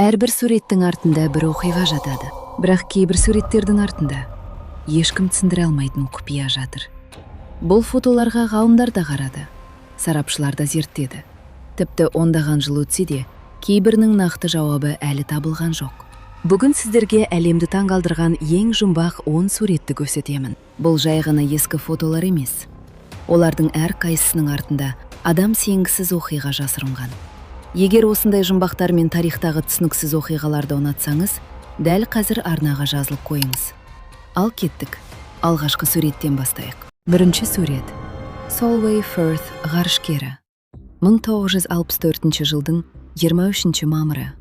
Әрбір суреттің артында бір оқиға жатады. Бірақ кейбір суреттердің артында ешкім түсіндіре алмайтын құпия жатыр. Бұл фотоларға ғалымдар да қарады, сарапшылар да зерттеді. Тіпті ондаған жыл өтсе де, кейбірінің нақты жауабы әлі табылған жоқ. Бүгін сіздерге әлемді таңғалдырған ең жұмбақ 10 суретті көрсетемін. Бұл жай ғана ескі фотолар емес. Олардың әрқайсысының артында адам сенгісіз оқиға жасырынған. Егер осындай жұмбақтар мен тарихтағы түсініксіз оқиғаларды ұнатсаңыз, дәл қазір арнаға жазылып қойыңыз. Ал кеттік, алғашқы суреттен бастайық. Бірінші сурет. Solveig Firth ғарышкері. 1964 жылдың 23 мамыры.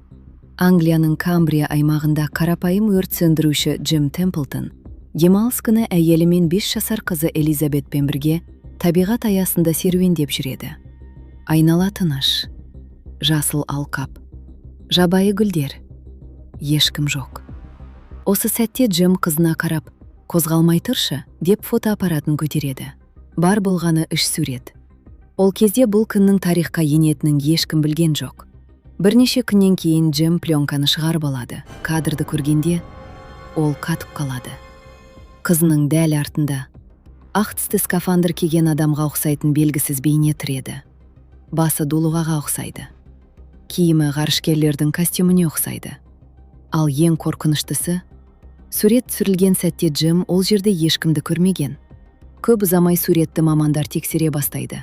Англияның Камбрия аймағында қарапайым өрт сөндіруші Джим Темплтон демалыс күні әйелі мен 5 жасар қызы Элизабетпен бірге табиғат аясында серуендеп жүреді. Айнала тыныш, жасыл алқап, жабайы гүлдер, ешкім жоқ. Осы сәтте Джим қызына қарап, қозғалмай тұршы, деп фотоаппаратын көтереді. Бар болғаны 3 сурет. Ол кезде бұл күннің тарихқа енетінін ешкім білген жоқ. Бірнеше күннен кейін Джим пленканы шығарып алады. Кадрды көргенде ол қатып қалады. Қызының дәл артында ақ түсті скафандр киген адамға ұқсайтын белгісіз бейне тіреді. Басы дулығаға ұқсайды. Киімі ғарышкерлердің костюміне ұқсайды. Ал ең қорқыныштысы, сурет түсірілген сәтте Джим ол жерде ешкімді көрмеген. Көп ұзамай суретті мамандар тексере бастайды.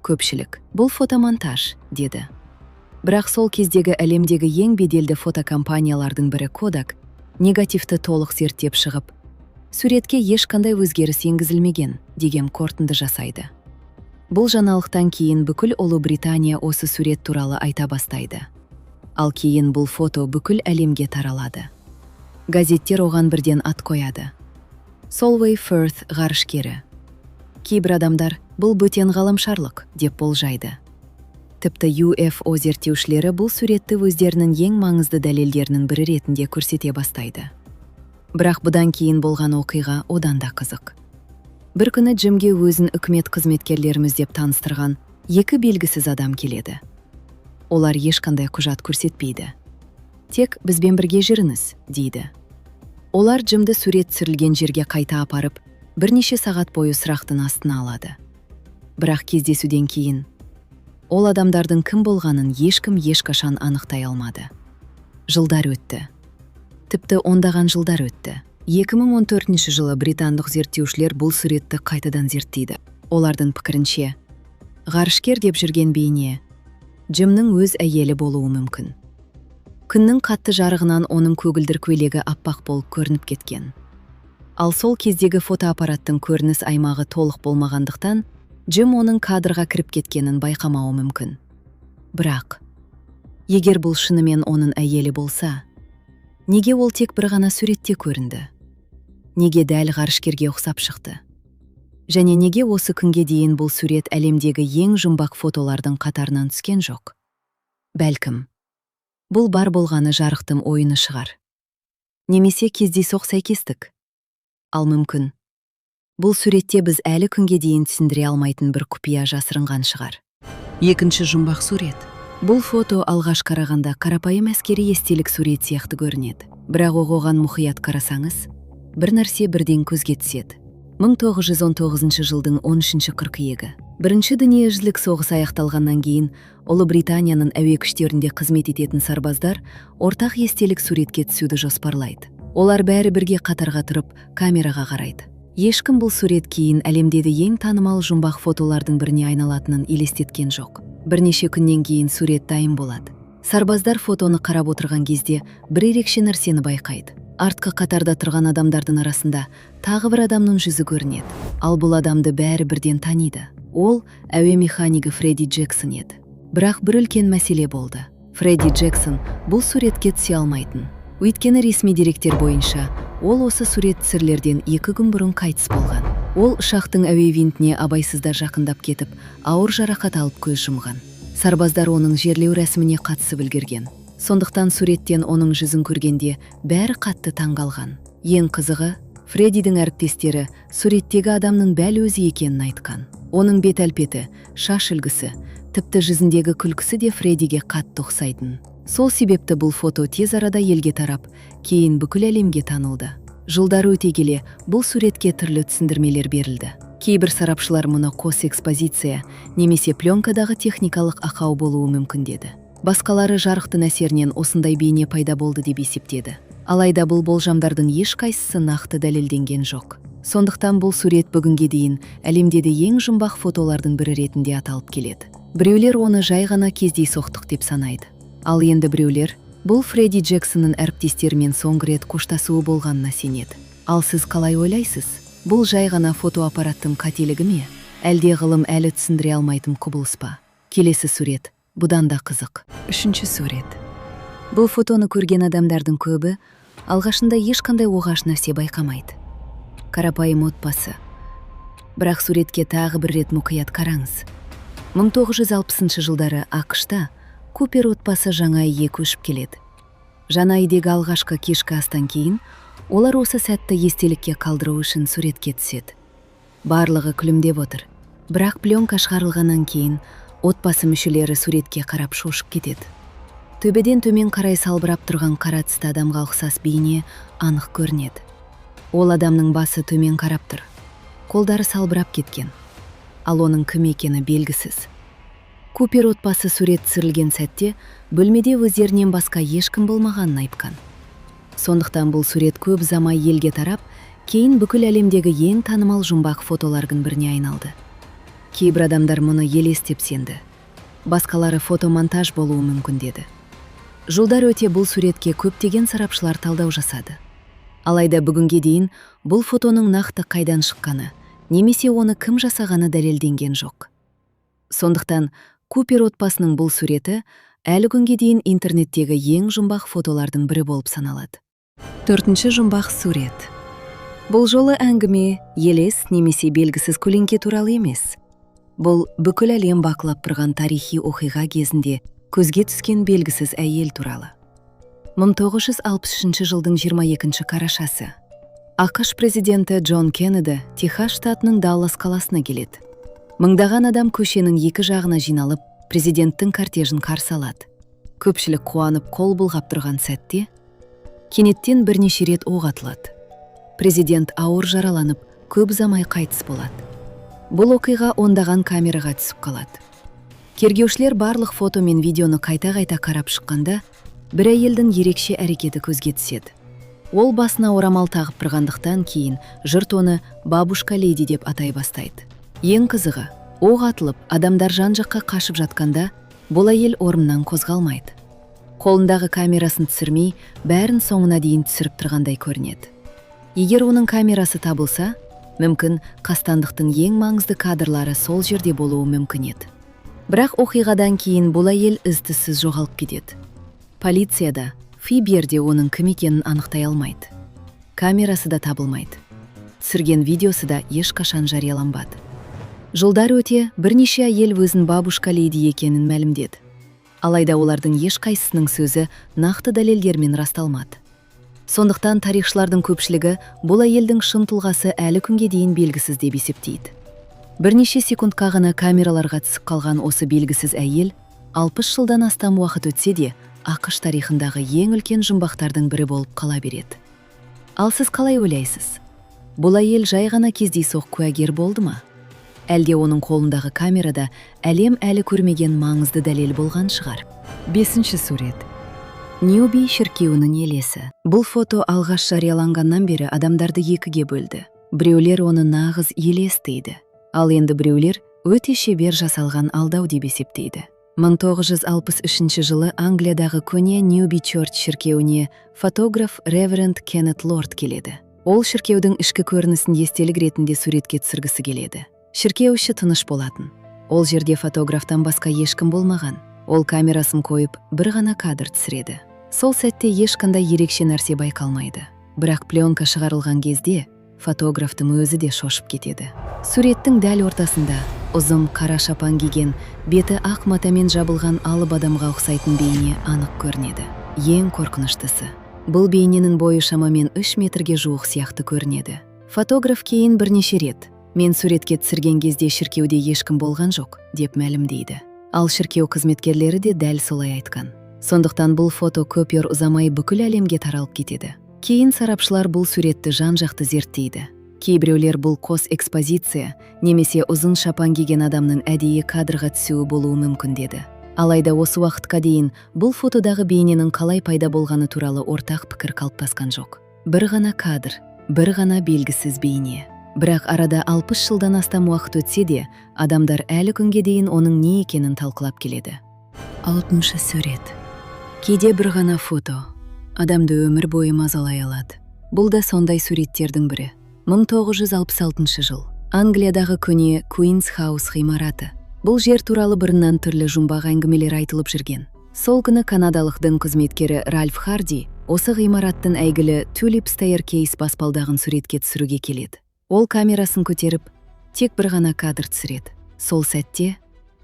Көпшілік, бұл фотомонтаж, деді. Бірақ сол кездегі әлемдегі ең беделді фотокомпаниялардың бірі Kodak негативті толық зерттеп шығып, суретке ешқандай өзгеріс енгізілмеген деген қорытынды жасайды. Бұл жаңалықтан кейін бүкіл Ұлыбритания осы сурет туралы айта бастайды. Ал кейін бұл фото бүкіл әлемге таралады. Газеттер оған бірден ат қояды. Solveig Firth ғарышкері. Кейбір адамдар бұл бөтен ғаламшарлық деп болжайды. Тіпті UFO зерттеушілері бұл суретті өздерінің ең маңызды дәлелдерінің бірі ретінде көрсете бастайды. Бірақ бұдан кейін болған оқиға одан да қызық. Бір күні Джимге өзін үкімет қызметкерлеріміз деп таныстырған 2 белгісіз адам келеді. Олар ешқандай құжат көрсетпейді. Тек бізбен бірге жүріңіз, дейді. Олар Джимді сурет түсірілген жерге қайта апарып, бірнеше сағат бойы сұрақтың астына алады. Бірақ кездесуден кейін ол адамдардың кім болғанын ешкім ешқашан анықтай алмады. Жылдар өтті. Тіпті ондаған жылдар өтті. 2014 жылы британдық зерттеушілер бұл суретті қайтадан зерттейді. Олардың пікірінше, ғарышкер деп жүрген бейне Джимнің өз әйелі болуы мүмкін. Күннің қатты жарығынан оның көгілдір көйлегі аппақ болып көрініп кеткен. Ал сол кездегі фотоаппараттың көрініс аймағы толық болмағандықтан, Джим оның кадрға кіріп кеткенін байқамауы мүмкін. Бірақ, егер бұл шынымен оның әйелі болса, неге ол тек бір ғана суретте көрінді? Неге дәл ғарышкерге ұқсап шықты? Және неге осы күнге дейін бұл сурет әлемдегі ең жұмбақ фотолардың қатарынан түскен жоқ? Бәлкім, бұл бар болғаны жарықтың ойыны шығар. Немесе кездейсоқ сәйкестік. Ал мүмкін, бұл суретте біз әлі күнге дейін түсіндіре алмайтын бір құпия жасырынған шығар. Екінші жұмбақ сурет. Бұл фото алғаш қарағанда қарапайым әскери естелік сурет сияқты көрінеді. Бірақ оған мұқият қарасаңыз, бір нәрсе бірден көзге түседі. 1919 жылдың 13 қыркүйегі. Бірінші дүниежүзілік соғыс аяқталғаннан кейін Ұлыбританияның әуе күштерінде қызмет ететін сарбаздар ортақ естелік суретке түсуді жоспарлайды. Олар бәрі бірге қатарға тұрып, камераға қарайды. Ешкім бұл сурет кейін әлемдегі ең танымал жұмбақ фотолардың біріне айналатынын елестеткен жоқ. Бірнеше күннен кейін сурет дайын болады. Сарбаздар фотоны қарап отырған кезде бір ерекше нәрсені байқайды. Артқы қатарда тұрған адамдардың арасында тағы бір адамның жүзі көрінеді. Ал бұл адамды бәрі бірден таниды. Ол әуе механигі Фредди Джексон еді. Бірақ бір үлкен мәселе болды. Фредди Джексон бұл суретке түсе алмайтын. Өйткені ресми деректер бойынша, ол осы сурет түсірілерден 2 күн бұрын қайтыс болған. Ол ұшақтың әуе винтіне абайсызда жақындап кетіп, ауыр жарақат алып көз жұмған. Сарбаздар оның жерлеу рәсіміне қатысып үлгерген. Сондықтан суреттен оның жүзін көргенде бәрі қатты таңғалған. Ең қызығы, Фреддидің әріптестері суреттегі адамның бәл өзі екенін айтқан. Оның бет әлпеті, шаш үлгісі, тіпті жүзіндегі күлкісі де Фреддиге қатты ұқсайтын. Сол себепті бұл фото тез арада елге тарап, кейін бүкіл әлемге танылды. Жылдары өте келе бұл суретке түрлі түсіндірмелер берілді. Кейбір сарапшылар мұны қос экспозиция немесе пленкадағы техникалық ақау болуы мүмкін деді. Басқалары жарықтың әсерінен осындай бейне пайда болды деп есептеді. Алайда бұл болжамдардың ешқайсысы нақты дәлелденген жоқ. Сондықтан бұл сурет бүгінге дейін әлемдегі ең жұмбақ фотолардың бірі ретінде аталып келеді. Біреулер оны жай ғана кездейсоқтық деп санайды. Ал енді біреулер бұл Фредди Джексонның әріптестерімен соңғы рет қоштасуы болғанына сенеді. Ал сіз қалай ойлайсыз? Бұл жай ғана фотоаппараттың қателігі ме? Әлде ғылым әлі түсіндіре алмайтын құбылыс па? Келесі сурет бұдан да қызық. Үшінші сурет. Бұл фотоны көрген адамдардың көбі алғашында ешқандай оғаш нәрсе байқамайды. Қарапайым отбасы. Бірақ суретке тағы бір рет мұқият қараңыз. 1960 жылдары ақш-та Купер отбасы жаңа үйге көшіп келеді. Жаңа үйдегі алғашқы кешкі астан кейін олар осы сәтті естелікке қалдыру үшін суретке түседі. Барлығы күлімдеп отыр. Бірақ пленка шығарылғаннан кейін отбасы мүшелері суретке қарап шошып кетеді. Төбеден төмен қарай салбырап тұрған қара түсті адамға ұқсас бейне анық көрінеді. Ол адамның басы төмен қарап тұр. Қолдары салбырап кеткен. Ал оның кім екені белгісіз. Купер отбасы сурет түсірілген сәтте бөлмеде өздерінен басқа ешкім болмағанын айтқан. Сондықтан бұл сурет көп ұзамай елге тарап, кейін бүкіл әлемдегі ең танымал жұмбақ фотолардың біріне айналды. Кейбір адамдар мұны елес деп сенді. Басқалары фотомонтаж болуы мүмкін деді. Жылдар өте бұл суретке көптеген сарапшылар талдау жасады. Алайда бүгінге дейін бұл фотоның нақты қайдан шыққаны, немесе оны кім жасағаны дәлелденген жоқ. Сондықтан Купер отбасының бұл суреті әлі күнге дейін интернеттегі ең жұмбақ фотолардың бірі болып саналады. Төртінші жұмбақ сурет. Бұл жолы әңгіме елес немесе белгісіз көлеңке туралы емес. Бұл бүкіл әлем бақылап тұрған тарихи оқиға кезінде көзге түскен белгісіз әйел туралы. 1963 жылдың 22 қарашасы. ақш президенті Джон Кеннеди Техас штатының Даллас қаласына келеді. Мыңдаған адам көшенің екі жағына жиналып, президенттің кортежін қарсы алады. Көпшілік қуанып қол бұлғап тұрған сәтте, кенеттен бірнеше рет оқ атылады. Президент ауыр жараланып, көп ұзамай қайтыс болады. Бұл оқиға ондаған камераға түсіп қалады. Тергеушілер барлық фото мен видеоны қайта-қайта қарап шыққанда, бір әйелдің ерекше әрекеті көзге түседі. Ол басына орамал тағып тұрғандықтан кейін жұрт оны бабушка леди деп атай бастайды. Ең қызығы, оқ атылып, адамдар жан-жаққа қашып жатқанда, бұл әйел орнынан қозғалмайды. Қолындағы камерасын түсірмей, бәрін соңына дейін түсіріп тұрғандай көрінеді. Егер оның камерасы табылса, мүмкін қастандықтың ең маңызды кадрлары сол жерде болуы мүмкін еді. Бірақ оқиғадан кейін бұл әйел із-түзсіз жоғалып кетеді. Полицияда, ФБР-де оның кім екенін анықтай алмайды. Камерасы да табылмайды. Түсірген видеосы да ешқашан жарияланбады. Жылдар өте бірнеше әйел өзін бабушка леди екенін мәлімдеді. Алайда олардың ешқайсысының сөзі нақты дәлелдермен расталмады. Сондықтан тарихшылардың көпшілігі бұл әйелдің шын тұлғасы әлі күнге дейін белгісіз деп есептейді. Бірнеше секундқа ғана камераларға түсіп қалған осы белгісіз әйел 60 жылдан астам уақыт өтсе де, ақш тарихындағы ең үлкен жұмбақтардың бірі болып қала береді. Ал сіз қалай ойлайсыз? Бұл әйел жай ғана кездейсоқ куәгер болды ма? Әлде оның қолындағы камерада әлем әлі көрмеген маңызды дәлел болған шығар? Бесінші сурет. Ньюби шіркеуінің елесі. Бұл фото алғаш жарияланғаннан бері адамдарды екіге бөлді. Біреулер оны нағыз елес дейді. Ал енді біреулер өте шебер жасалған алдау деп есептейді. 1963 жылы Англиядағы көне Ньюби Чорч шіркеуіне фотограф Реверенд Кеннет Лорд келеді. Ол шіркеудің ішкі көрінісін естелік ретінде суретке түсіргісі келеді. Шіркеу іші тыныш болатын. Ол жерде фотографтан басқа ешкім болмаған. Ол камерасын қойып, бір ғана кадр түсіреді. Сол сәтте ешқандай ерекше нәрсе байқалмайды. Бірақ пленка шығарылған кезде фотографтың өзі де шошып кетеді. Суреттің дәл ортасында ұзын қара шапан киген, беті ақ матамен жабылған алып адамға ұқсайтын бейне анық көрінеді. Ең қорқыныштысы, бұл бейненің бойы шамамен 3 метрге жуық сияқты көрінеді. Фотограф кейін бірнеше рет «Мен суретке түсірген кезде шіркеуде ешкім болған жоқ» деп мәлімдейді. Ал шіркеу қызметкерлері де дәл солай айтқан. Сондықтан бұл фото көп ұзамай бүкіл әлемге таралып кетеді. Кейін сарапшылар бұл суретті жан-жақты зерттейді. Кейбіреулер бұл қос экспозиция немесе ұзын шапан киген адамның әдейі кадрға түсуі болуы мүмкін деді. Алайда осы уақытқа дейін бұл фотодағы бейненің қалай пайда болғаны туралы ортақ пікір қалыптасқан жоқ. Бір ғана кадр, бір ғана белгісіз бейне. Бірақ арада 60 жылдан астам уақыт өтсе де, адамдар әлі күнге дейін оның не екенін талқылап келеді. 6-шы сурет. Кейде бір ғана фото адамды өмір бойы мазалай алады. Бұл да сондай суреттердің бірі. 1966 жыл. Англиядағы көне Queen's House ғимараты. Бұл жер туралы бұрыннан түрлі жұмбақ әңгімелер айтылып жүрген. Сол күні канадалық дін қызметкері Ральф Харди осы ғимараттың әйгілі Tulip Staircase баспалдағын суретке түсіруге келеді. Ол камерасын көтеріп, тек бір ғана кадр түсіреді. Сол сәтте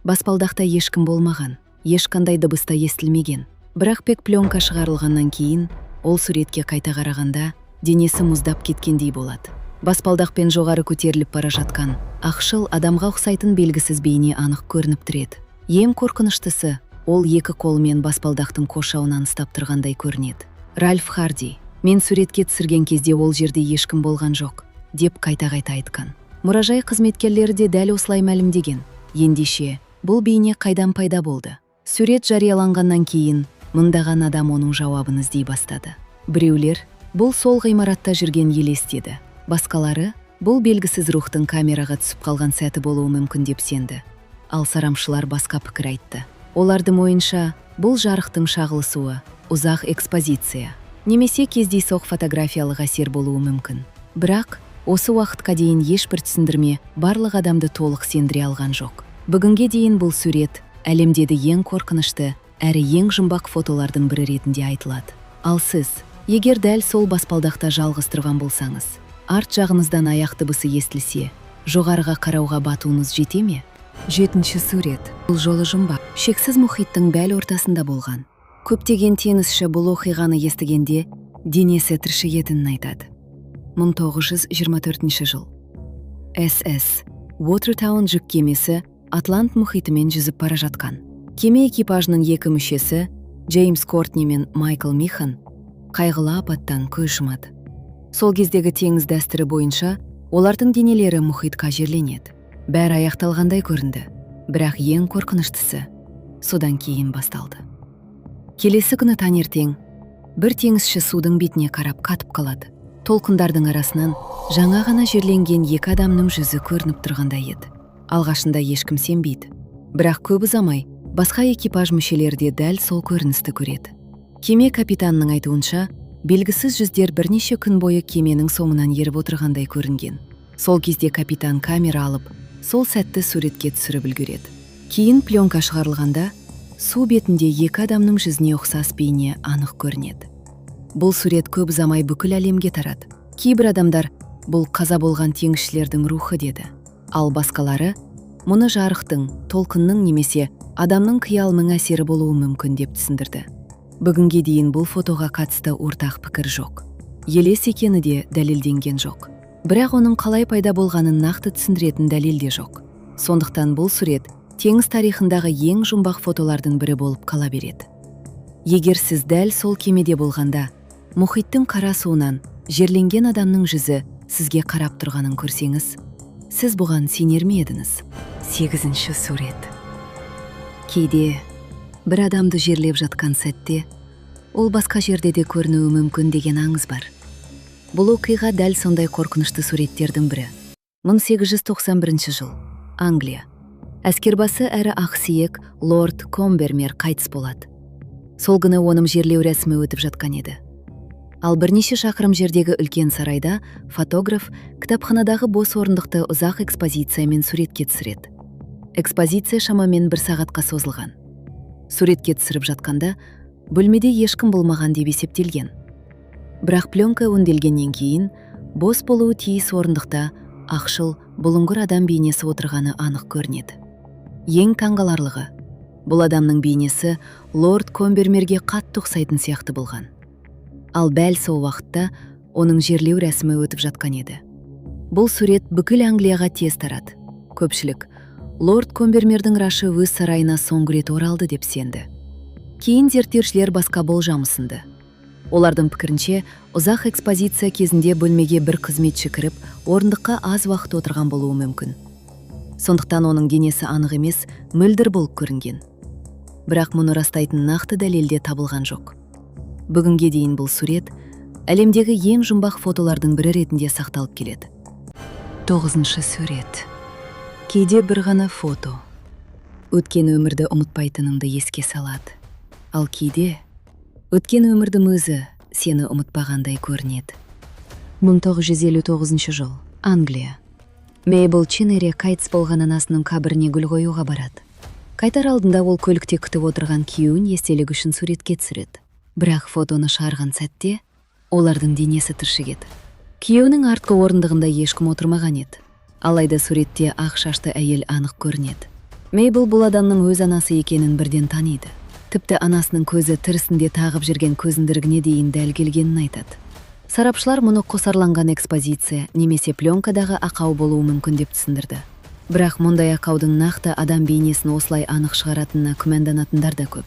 баспалдақта ешкім болмаған, ешқандай дыбыс та естілмеген. Бірақ пек пленка шығарылғаннан кейін, ол суретке қайта қарағанда, денесі мұздап кеткендей болады. Баспалдақпен жоғары көтеріліп бара жатқан ақшыл адамға ұқсайтын белгісіз бейне анық көрініп тұреді. Ең қорқыныштысы, ол екі қолымен баспалдақтың қоршауынан ұстап тұрғандай көрінеді. Ральф Харди: "Мен суретке түсірген кезде ол жерде ешкім болған жоқ", деп қайта-қайта айтқан. Мұражай қызметкерлері де дәл осылай мәлімдеген. Ендеше, бұл бейне қайдан пайда болды? Сурет жарияланғаннан кейін, мыңдаған адам оның жауабын іздей бастады. Біреулер бұл сол ғимаратта жүрген елес деді. Басқалары бұл белгісіз рухтың камераға түсіп қалған сәті болуы мүмкін деп сенді. Ал сарамшылар басқа пікір айтты. Олардың ойынша, бұл жарықтың шағылысуы, ұзақ экспозиция, немесе кездейсоқ фотографиялық әсер болуы мүмкін. Бірақ осы уақытқа дейін ешбір түсіндірме барлық адамды толық сендіре алған жоқ. Бүгінге дейін бұл сурет әлемдегі ең қорқынышты әрі ең жұмбақ фотолардың бірі ретінде айтылады. Ал сіз, егер дәл сол баспалдақта жалғыз тұрған болсаңыз, арт жағыңыздан аяқ дыбысы естілсе, жоғарыға қарауға батуыңыз жете ме? 7-ші сурет. Бұл жолы жұмбақ. Шексіз мұхиттың бәл ортасында болған. Көптеген теңізші бұл оқиғаны естігенде денесі тіршігетінін айтады. 1924 жыл. SS Watertown жүк кемесі Атлант мұхитымен жүзіп бара жатқан. Кеме экипажының екі мүшесі, Джеймс Кортни мен Майкл Михан, қайғылы апаттан көз жұмады. Сол кездегі теңіз дәстүрі бойынша, олардың денелері мұхитқа жерленеді. Бәрі аяқталғандай көрінді, бірақ ең қорқыныштысы содан кейін басталды. Келесі күні таңертең, бір теңізші судың бетіне қарап қатып қалады. Толқындардың арасынан жаңа ғана жерленген екі адамның жүзі көрініп тұрғандай еді. Алғашында ешкім сенбейді, бірақ көп ұзамай басқа экипаж мүшелері де дәл сол көріністі көреді. Кеме капитанының айтуынша, белгісіз жүздер бірнеше күн бойы кеменің соңынан еріп отырғандай көрінген. Сол кезде капитан камера алып, сол сәтті суретке түсіріп үлгереді. Кейін пленка шығарылғанда, су бетінде екі адамның жүзіне ұқсас бейне анық көрінеді. Бұл сурет көп ұзамай бүкіл әлемге тарады. Кейбір адамдар бұл қаза болған теңізшілердің рухы деді. Ал басқалары мұны жарықтың, толқынның немесе адамның қиялының әсері болуы мүмкін деп түсіндірді. Бүгінге дейін бұл фотоға қатысты ортақ пікір жоқ. Елес екені де дәлелденген жоқ. Бірақ оның қалай пайда болғанын нақты түсіндіретін дәлел де жоқ. Сондықтан бұл сурет теңіз тарихындағы ең жұмбақ фотолардың бірі болып қала береді. Егер сіз дәл сол кемеде болғанда, мұхиттың қара суынан жерленген адамның жүзі сізге қарап тұрғанын көрсеңіз, сіз бұған сенер ме едіңіз? 8-ші сурет. Кейде бір адамды жерлеп жатқан сәтте, ол басқа жерде де көрінуі мүмкін деген аңыз бар. Бұл оқиға дәл сондай қорқынышты суреттердің бірі. 1891 жыл. Англия. Әскербасы әрі ақсиек Лорд Комбермер қайтыс болады. Сол күні оның жерлеу рәсімі өтіп жатқан еді. Ал бірнеше шақырым жердегі үлкен сарайда фотограф кітапханадағы бос орындықты ұзақ экспозициямен суретке түсіреді. Экспозиция шамамен 1 сағатқа созылған. Суретке түсіріп жатқанда, бөлмеде ешкім болмаған деп есептелген. Бірақ пленка өңделгеннен кейін, бос болуы тиіс орындықта ақшыл, бұлыңғыр адам бейнесі отырғаны анық көрінеді. Ең таңғаларлығы, бұл адамның бейнесі Лорд Комбермерге қатты ұқсайтын сияқты болған. Ал бәл сол уақытта оның жерлеу рәсімі өтіп жатқан еді. Бұл сурет бүкіл Англияға тез тарады. Көпшілік Лорд Комбермердің рашы өз сарайына соңғы рет оралды деп сенді. Кейін зерттеушілер басқа болжам ұсынды. Олардың пікірінше, ұзақ экспозиция кезінде бөлмеге бір қызметші кіріп, орындыққа аз уақыт отырған болуы мүмкін. Сондықтан оның денесі анық емес, мөлдір болып көрінген. Бірақ мұны растайтын нақты дәлелде табылған жоқ. Бүгінге дейін бұл сурет әлемдегі ең жұмбақ фотолардың бірі ретінде сақталып келеді. 9-шы сурет. Кейде бір ғана фото. Өткен өмірді ұмытпайтыныңды еске салады. Ал кейде өткен өмірдің өзі сені ұмытпағандай көрінеді. 1959 жыл. Англия. Мейбл Чиннери қайтыс болған анасының қабіріне гүл қоюға барады. Қайтар алдында ол көлікте күтіп отырған күйеуін естелік үшін суретке түсіреді. Бірақ фотоны шығарған сәтте олардың денесі түршігеді. Күйеуінің артқы орындығында ешкім отырмаған еді. Алайда суретте ақ шашты әйел анық көрінеді. Мейбл бұл адамның өз анасы екенін бірден таниды. Тіпті анасының көзі тірісінде тағып жүрген көзіндіргіне дейін дәл келгенін айтады. Сарапшылар мұны қосарланған экспозиция немесе пленкадағы ақау болуы мүмкін деп түсіндірді. Бірақ мұндай ақаудың нақты адам бейнесін осылай анық шығаратынына күмәнданатындар да көп.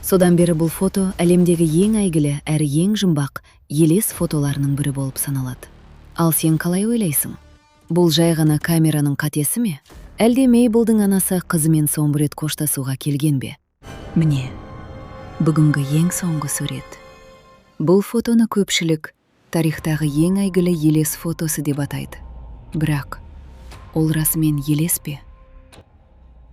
Содан бері бұл фото әлемдегі ең әйгілі әрі ең жұмбақ елес фотоларының бірі болып саналады. Ал сен қалай ойлайсың? Бұл жай ғана камераның қатесі ме? Әлде Мейблдің анасы қызымен соңғы рет қоштасуға келген бе? Міне, бүгінгі ең соңғы сурет. Бұл фотоны көпшілік тарихтағы ең әйгілі елес фотосы деп атайды. Бірақ ол расымен елес пе?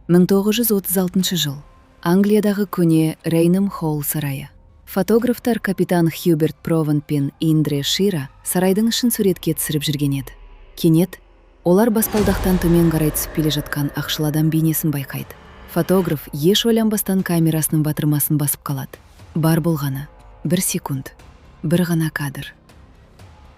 1936 жыл. Англиядағы көне Рейнем Холл сарайы. Фотографтар капитан Хьюберт Прованд пен Индре Шира сарайдың ішін суретке түсіріп жүрген еді. Кенет олар баспалдақтан төмен қарай түсіп келе жатқан ақшыл адам бейнесін байқайды. Фотограф еш ойланбастан камерасының батырмасын басып қалады. Бар болғаны 1 секунд, бір ғана кадр.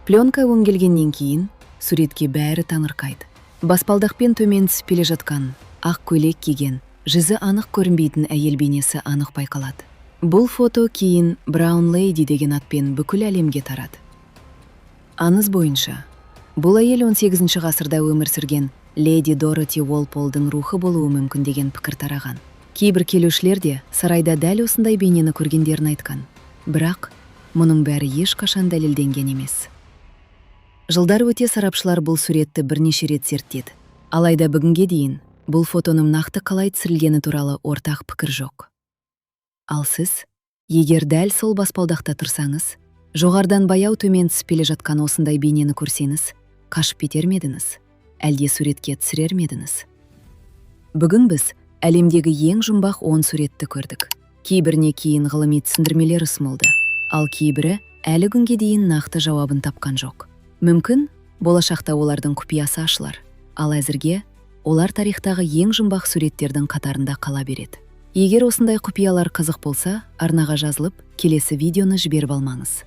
Пленка өңгелгеннен кейін суретке бәрі таңырқайды. Баспалдақпен төмен түсіп келе жатқан, ақ көйлек киген, жүзі анық көрінбейтін әйел бейнесі анық байқалады. Бұл фото кейін Браун Лейди деген атпен бүкіл әлемге тарады. Аңыз бойынша, бұл әйел 18 ғасырда өмір сүрген леди Дороти Уолполдың рухы болуы мүмкін деген пікір тараған. Кейбір келушілер де сарайда дәл осындай бейнені көргендерін айтқан. Бірақ мұның бәрі ешқашан дәлелденген емес. Жылдар өте сарапшылар бұл суретті бірнеше рет зерттеді. Алайда бүгінге дейін бұл фотоның нақты қалай түсірілгені туралы ортақ пікір жоқ. Ал сіз, егер дәл сол баспалдақта тұрсаңыз, жоғардан баяу төмен түсіп келе жатқан осындай бейнені көрсеңіз, қашып кетер медіңіз, әлде суретке түсірер медіңіз? Бүгін біз әлемдегі ең жұмбақ 10 суретті көрдік. Кейбіріне кейін ғылыми түсіндірмелер ұсынылды, ал кейбірі әлі күнге дейін нақты жауабын тапқан жоқ. Мүмкін, болашақта олардың құпиясы ашылар, ал әзірге олар тарихтағы ең жұмбақ суреттердің қатарында қала береді. Егер осындай құпиялар қызық болса, арнаға жазылып, келесі видеоны жіберіп алмаңыз.